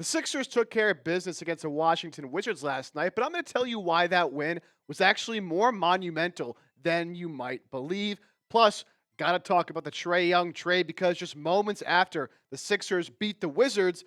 Sixers took care of business against the Washington Wizards last night, but I'm going to tell you why that win was actually more monumental than you might believe. Plus, got to talk about the Trae Young trade because just moments after the Sixers beat the Wizards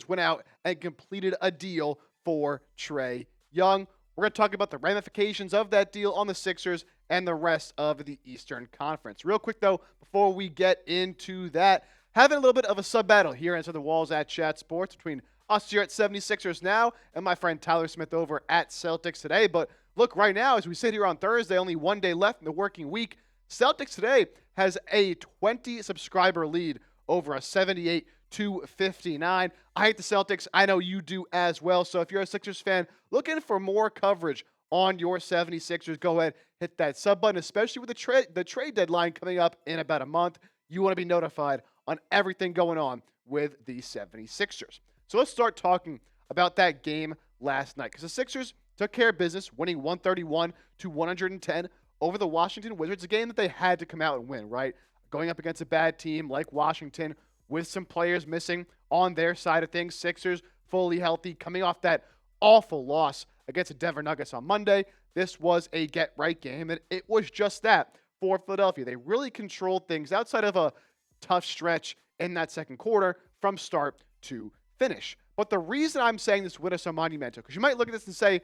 went out and completed a deal for Trae Young. We're going to talk about the ramifications of that deal on the Sixers and the rest of the Eastern Conference. Real quick, though, before we get into that, having a little bit of a sub battle here inside the walls at Chat Sports between us here at 76ers Now and my friend Tyler Smith over at Celtics Today. But look, right now, as we sit here on Thursday, only one day left in the working week, Celtics Today has a 20 subscriber lead over a 78 to 59. I hate the Celtics. I know you do as well. So if you're a Sixers fan looking for more coverage on your 76ers, go ahead, hit that sub button, especially with the trade deadline coming up in about a month. You want to be notified on everything going on with the 76ers. So let's start talking about that game last night because the Sixers took care of business, winning 131 to 110 over the Washington Wizards, a game that they had to come out and win, right? Going up against a bad team like Washington with some players missing on their side of things. Sixers fully healthy, coming off that awful loss against the Denver Nuggets on Monday. This was a get-right game, and it was just that for Philadelphia. They really controlled things outside of a tough stretch in that second quarter from start to finish. But the reason I'm saying this win is so monumental, because you might look at this and say,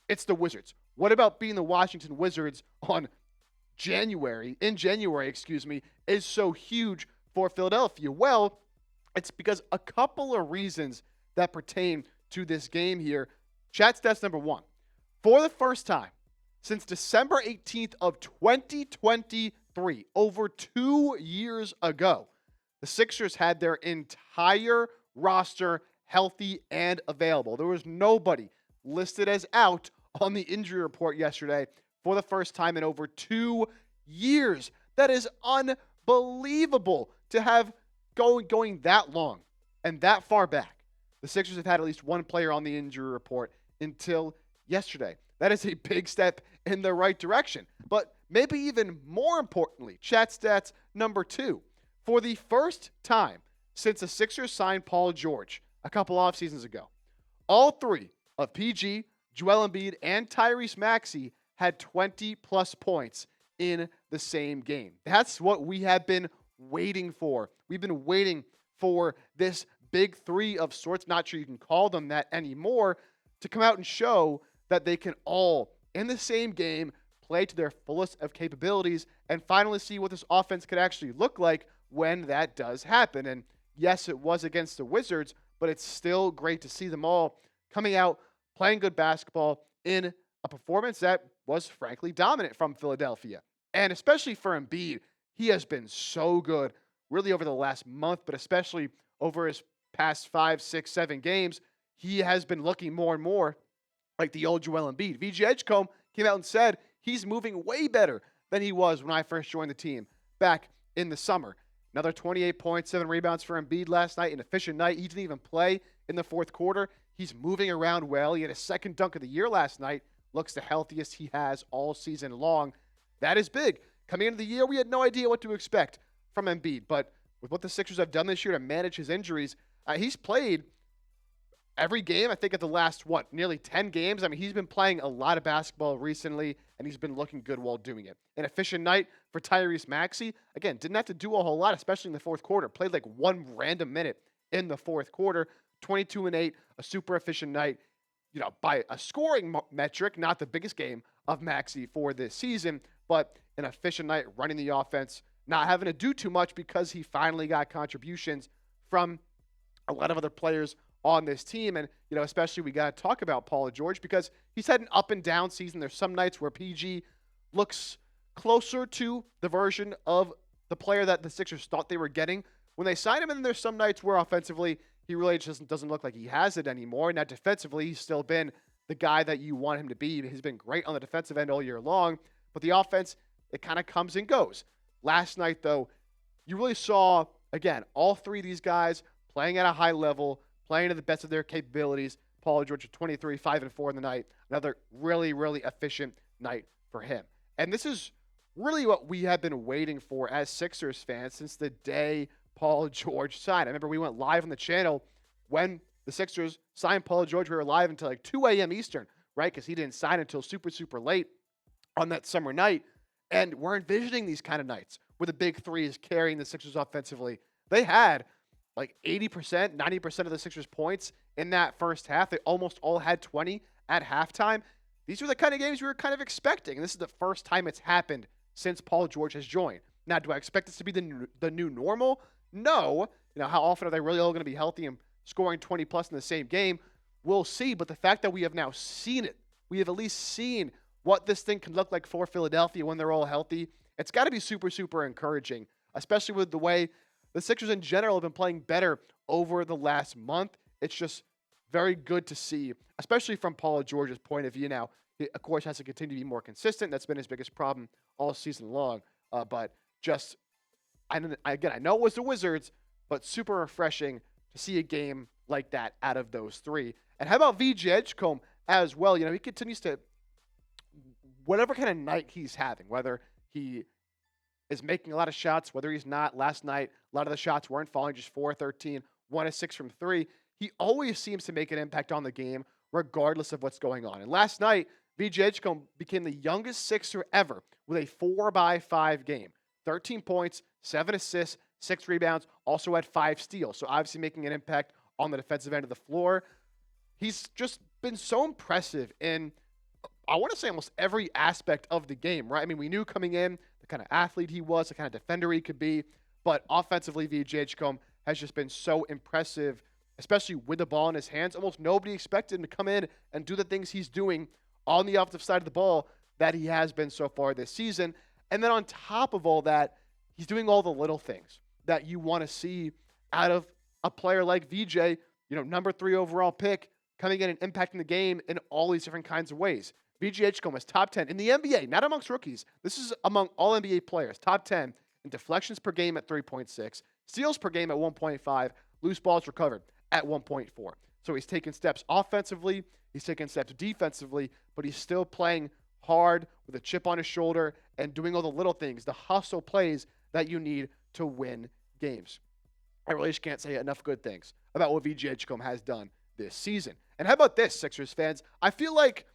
it's the Wizards. What about being the Washington Wizards in January, is so huge for Philadelphia? Well, it's because a couple of reasons that pertain to this game here. Chat stats number one. For the first time since December 18th of 2023, over 2 years ago, the Sixers had their entire roster healthy and available. There was nobody listed as out on the injury report yesterday for the first time in over 2 years. That is unbelievable to have going that long and that far back. The Sixers have had at least one player on the injury report until yesterday. That is a big step in the right direction. But maybe even more importantly, chat stats number two. For the first time since the Sixers signed Paul George a couple off seasons ago, all three of PG, Joel Embiid, and Tyrese Maxey had 20-plus points in the same game. That's what we have been waiting for. We've been waiting for this big three of sorts, not sure you can call them that anymore, to come out and show that they can all, in the same game, play to their fullest of capabilities and finally see what this offense could actually look like when that does happen. And yes, it was against the Wizards, but it's still great to see them all coming out, playing good basketball in a performance that was frankly dominant from Philadelphia. And especially for Embiid, he has been so good really over the last month, but especially over his past 5, 6, 7 games. He has been looking more and more like the old Joel Embiid. VJ Edgecombe came out and said he's moving way better than he was when I first joined the team back in the summer. Another 28 points, 7 rebounds for Embiid last night, an efficient night. He didn't even play in the fourth quarter. He's moving around well. He had his second dunk of the year last night. Looks the healthiest he has all season long. That is big. Coming into the year, we had no idea what to expect from Embiid. But with what the Sixers have done this year to manage his injuries, he's played every game, I think, at the last, nearly 10 games. I mean, he's been playing a lot of basketball recently, and he's been looking good while doing it. An efficient night for Tyrese Maxey. Again, didn't have to do a whole lot, especially in the fourth quarter. Played like one random minute in the fourth quarter. 22-8, a super efficient night. By a scoring metric, not the biggest game of Maxey for this season, but an efficient night running the offense, not having to do too much because he finally got contributions from a lot of other players on this team. And, especially we got to talk about Paul George because he's had an up and down season. There's some nights where PG looks closer to the version of the player that the Sixers thought they were getting when they signed him. And there's some nights where offensively he really just doesn't look like he has it anymore. Now, defensively, he's still been the guy that you want him to be. He's been great on the defensive end all year long. But the offense, it kind of comes and goes. Last night, though, you really saw, again, all three of these guys playing at a high level, playing to the best of their capabilities. Paul George at 23, 5 and 4 in the night. Another really, really efficient night for him. And this is really what we have been waiting for as Sixers fans since the day Paul George signed. I remember we went live on the channel when the the Sixers signed Paul George. We were live until like 2 a.m. Eastern, right? Because he didn't sign until super, super late on that summer night. And we're envisioning these kind of nights where the big three is carrying the Sixers offensively. They had like 80%, 90% of the Sixers' points in that first half. They almost all had 20 at halftime. These were the kind of games we were kind of expecting. And this is the first time it's happened since Paul George has joined. Now, do I expect this to be the new normal? No. How often are they really all going to be healthy and scoring 20 plus in the same game? We'll see. But the fact that we have now seen it, we have at least seen what this thing can look like for Philadelphia when they're all healthy. It's got to be super, super encouraging, especially with the way the Sixers in general have been playing better over the last month. It's just very good to see, especially from Paul George's point of view. Now, he, of course, has to continue to be more consistent. That's been his biggest problem all season long. But just, I know it was the Wizards, but super refreshing to see a game like that out of those three. And how about VJ Edgecombe as well? He continues to, whatever kind of night he's having, whether he is making a lot of shots, whether he's not. Last night, a lot of the shots weren't falling, just 4-13, 1-6 from three. He always seems to make an impact on the game, regardless of what's going on. And last night, VJ Edgecombe became the youngest Sixer ever with a 4x5 game. 13 points, 7 assists, 6 rebounds, also had 5 steals. So obviously making an impact on the defensive end of the floor. He's just been so impressive in, I want to say, almost every aspect of the game, right? I mean, we knew coming in the kind of athlete he was, the kind of defender he could be, but offensively, VJ Edgecombe has just been so impressive, especially with the ball in his hands. Almost nobody expected him to come in and do the things he's doing on the offensive side of the ball that he has been so far this season. And then on top of all that, he's doing all the little things that you want to see out of a player like VJ, number 3 overall pick, coming in and impacting the game in all these different kinds of ways. VJ Edgecombe is top 10 in the NBA, not amongst rookies. This is among all NBA players. Top 10 in deflections per game at 3.6, steals per game at 1.5, loose balls recovered at 1.4. So he's taking steps offensively, he's taking steps defensively, but he's still playing hard with a chip on his shoulder and doing all the little things, the hustle plays that you need to win games. I really just can't say enough good things about what VJ Edgecombe has done this season. And how about this, Sixers fans? I feel like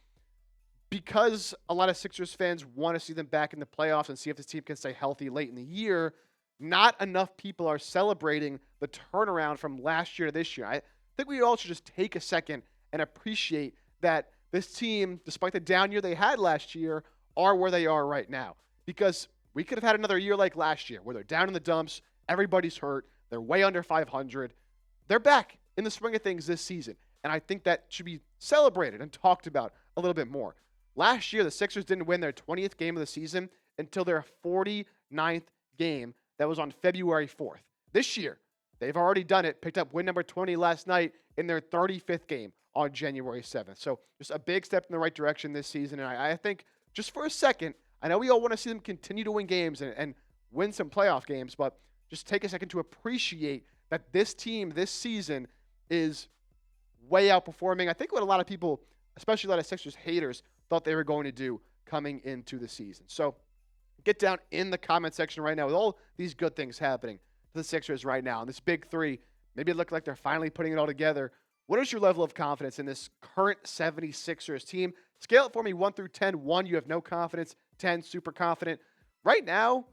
because a lot of Sixers fans want to see them back in the playoffs and see if this team can stay healthy late in the year, not enough people are celebrating the turnaround from last year to this year. I think we all should just take a second and appreciate that this team, despite the down year they had last year, are where they are right now. Because we could have had another year like last year where they're down in the dumps, everybody's hurt, they're way under 500. They're back in the swing of things this season. And I think that should be celebrated and talked about a little bit more. Last year, the Sixers didn't win their 20th game of the season until their 49th game. That was on February 4th. This year, they've already done it, picked up win number 20 last night in their 35th game on January 7th. So just a big step in the right direction this season. And I think just for a second, I know we all want to see them continue to win games and win some playoff games, but just take a second to appreciate that this team this season is way outperforming. I think what a lot of people, especially a lot of Sixers haters, thought they were going to do coming into the season. So get down in the comment section right now with all these good things happening to the Sixers right now. And this big three, maybe it looked like they're finally putting it all together. What is your level of confidence in this current 76ers team? Scale it for me 1 through 10. 1, you have no confidence. 10, super confident. Right now,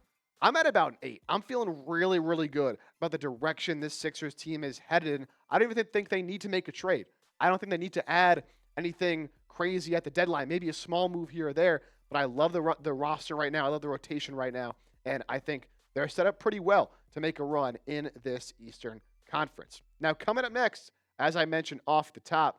I'm at about an 8. I'm feeling really, really good about the direction this Sixers team is headed in. I don't even think they need to make a trade. I don't think they need to add anything crazy at the deadline. Maybe a small move here or there, but I love the roster right now. I love the rotation right now, and I think they're set up pretty well to make a run in this Eastern Conference. Now, coming up next, as I mentioned off the top,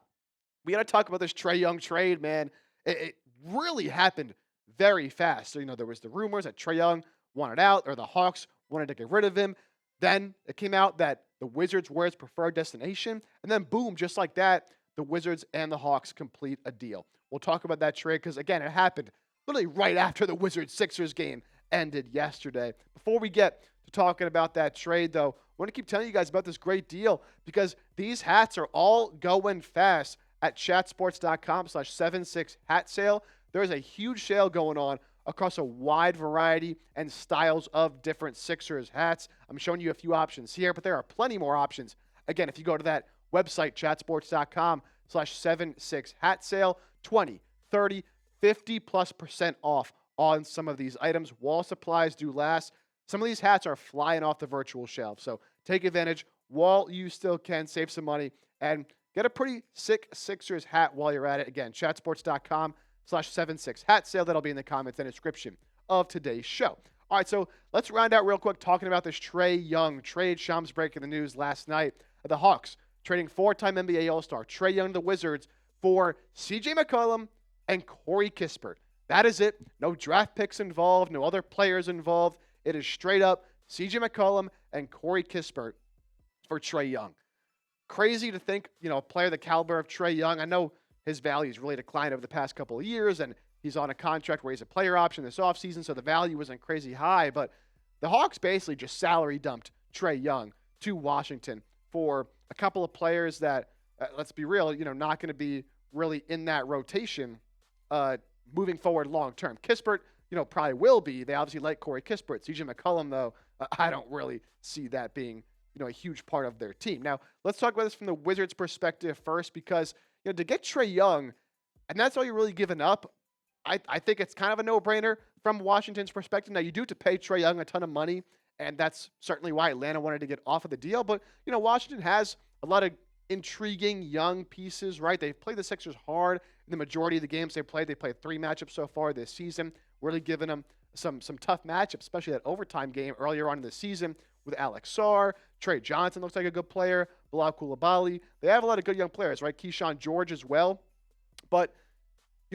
we got to talk about this Trae Young trade, man. It really happened very fast. So, there was the rumors that Trae Young wanted out, or the Hawks wanted to get rid of him. Then it came out that the Wizards were his preferred destination. And then, boom, just like that, the Wizards and the Hawks complete a deal. We'll talk about that trade because, again, it happened literally right after the Wizards-Sixers game ended yesterday. Before we get to talking about that trade, though, I want to keep telling you guys about this great deal because these hats are all going fast at chatsports.com/76 hat sale. There's a huge sale going on across a wide variety and styles of different Sixers hats. I'm showing you a few options here, but there are plenty more options. Again, if you go to that Website, chatsports.com/76 hat sale. 20, 30, 50+% off on some of these items. While supplies do last. Some of these hats are flying off the virtual shelf. So take advantage while you still can. Save some money and get a pretty sick Sixers hat while you're at it. Again, chatsports.com/76 hat sale. That'll be in the comments and description of today's show. All right, so let's round out real quick talking about this Trae Young trade. Shams breaking the news last night. The Hawks trading 4-time NBA All-Star Trae Young, the Wizards, for CJ McCollum and Corey Kispert. That is it. No draft picks involved, no other players involved. It is straight up CJ McCollum and Corey Kispert for Trae Young. Crazy to think, a player the caliber of Trae Young. I know his value has really declined over the past couple of years, and he's on a contract where he's a player option this offseason, so the value wasn't crazy high. But the Hawks basically just salary dumped Trae Young to Washington for a couple of players that, let's be real, not going to be really in that rotation moving forward long term. Kispert, probably will be. They obviously like Corey Kispert. CJ McCollum, though, I don't really see that being, a huge part of their team. Now, let's talk about this from the Wizards' perspective first, because, to get Trae Young, and that's all you're really giving up, I think it's kind of a no-brainer from Washington's perspective. Now, you do have to pay Trae Young a ton of money, and that's certainly why Atlanta wanted to get off of the deal. But, Washington has a lot of intriguing young pieces, right? They've played the Sixers hard in the majority of the games they played. They played 3 matchups so far this season, really giving them some tough matchups, especially that overtime game earlier on in the season with Alex Sarr. Trey Johnson looks like a good player. Bilal Coulibaly. They have a lot of good young players, right? Keyshawn George as well. But,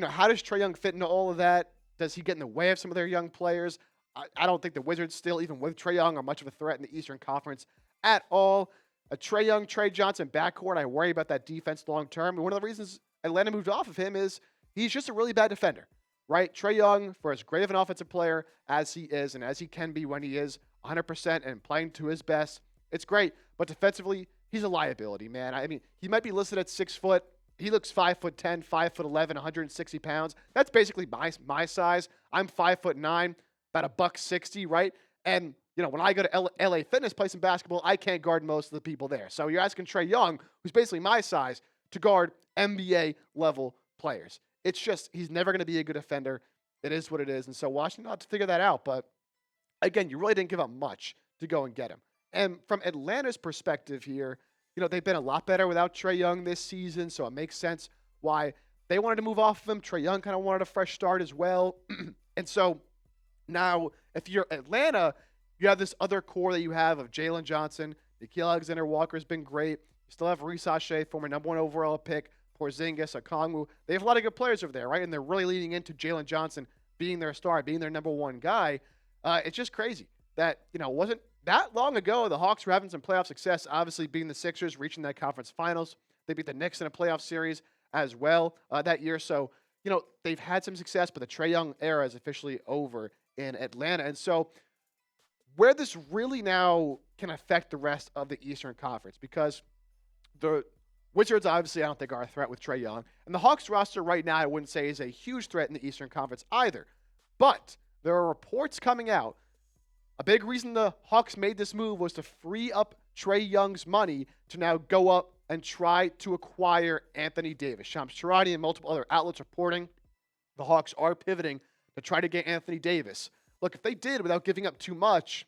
how does Trae Young fit into all of that? Does he get in the way of some of their young players? I don't think the Wizards still, even with Trae Young, are much of a threat in the Eastern Conference at all. A Trae Young, Trey Johnson backcourt, I worry about that defense long term. And one of the reasons Atlanta moved off of him is he's just a really bad defender, right? Trae Young, for as great of an offensive player as he is and as he can be when he is 100% and playing to his best, it's great. But defensively, he's a liability, man. I mean, he might be listed at 6 foot. He looks 5'10", 5'11", 160 pounds. That's basically my size. I'm 5'9", about $160, right? And when I go to LA Fitness, play some basketball, I can't guard most of the people there. So you're asking Trae Young, who's basically my size, to guard NBA level players. It's just, he's never going to be a good defender. It is what it is. And so Washington will have to figure that out. But again, you really didn't give up much to go and get him. And from Atlanta's perspective here, they've been a lot better without Trae Young this season. So it makes sense why they wanted to move off of him. Trae Young kind of wanted a fresh start as well. And so now, if you're Atlanta, you have this other core that you have of Jalen Johnson. Nickeil Alexander-Walker has been great. You still have Reece Shea, former #1 overall pick, Porzingis, Okongwu. They have a lot of good players over there, right? And they're really leaning into Jalen Johnson being their star, being their #1 guy. It's just crazy that, wasn't that long ago, the Hawks were having some playoff success, obviously beating the Sixers, reaching that conference finals. They beat the Knicks in a playoff series as well that year. So, they've had some success, but the Trae Young era is officially over in Atlanta. And so where this really now can affect the rest of the Eastern Conference, because the Wizards obviously I don't think are a threat with Trae Young. And the Hawks roster right now I wouldn't say is a huge threat in the Eastern Conference either. But there are reports coming out. A big reason the Hawks made this move was to free up Trae Young's money to now go up and try to acquire Anthony Davis. Shams Charania and multiple other outlets reporting the Hawks are pivoting to try to get Anthony Davis. Look, if they did without giving up too much,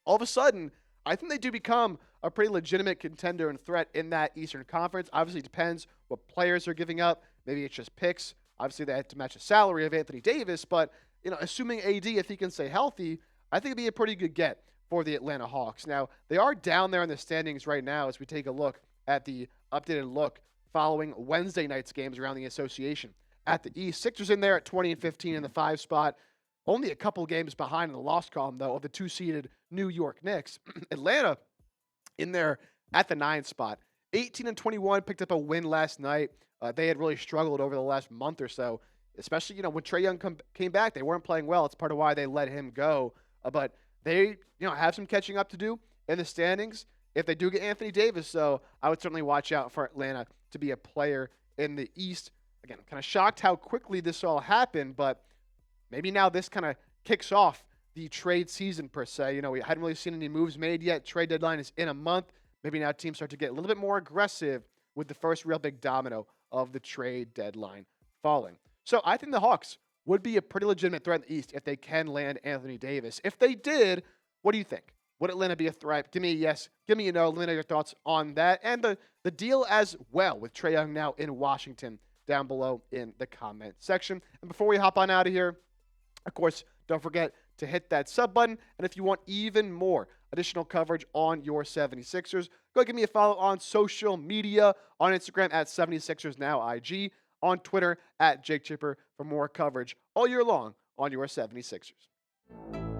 all of a sudden, I think they do become a pretty legitimate contender and threat in that Eastern Conference. Obviously, it depends what players are giving up. Maybe it's just picks. Obviously, they have to match the salary of Anthony Davis. But, assuming AD, if he can stay healthy, I think it'd be a pretty good get for the Atlanta Hawks. Now, they are down there in the standings right now as we take a look at the updated look following Wednesday night's games around the association. At the East, Sixers in there at 20-15 in the 5 spot. Only a couple games behind in the loss column, though, of the 2-seeded New York Knicks. Atlanta in there at the 9 spot. 18-21, picked up a win last night. They had really struggled over the last month or so, especially, when Trae Young came back. They weren't playing well. It's part of why they let him go. But they, have some catching up to do in the standings. If they do get Anthony Davis, though, I would certainly watch out for Atlanta to be a player in the East. Again, I'm kind of shocked how quickly this all happened, but maybe now this kind of kicks off the trade season per se. We hadn't really seen any moves made yet. Trade deadline is in a month. maybe now teams start to get a little bit more aggressive with the first real big domino of the trade deadline falling. So I think the Hawks would be a pretty legitimate threat in the East if they can land Anthony Davis. If they did, what do you think? Would Atlanta be a threat? Give me a yes. Give me a no. Let me know your thoughts on that. And the deal as well with Trae Young now in Washington down below in the comment section. And before we hop on out of here, of course, don't forget to hit that sub button. And if you want even more additional coverage on your 76ers, go give me a follow on social media, on Instagram at 76ers Now IG, on Twitter at Jake Chipper for more coverage all year long on your 76ers.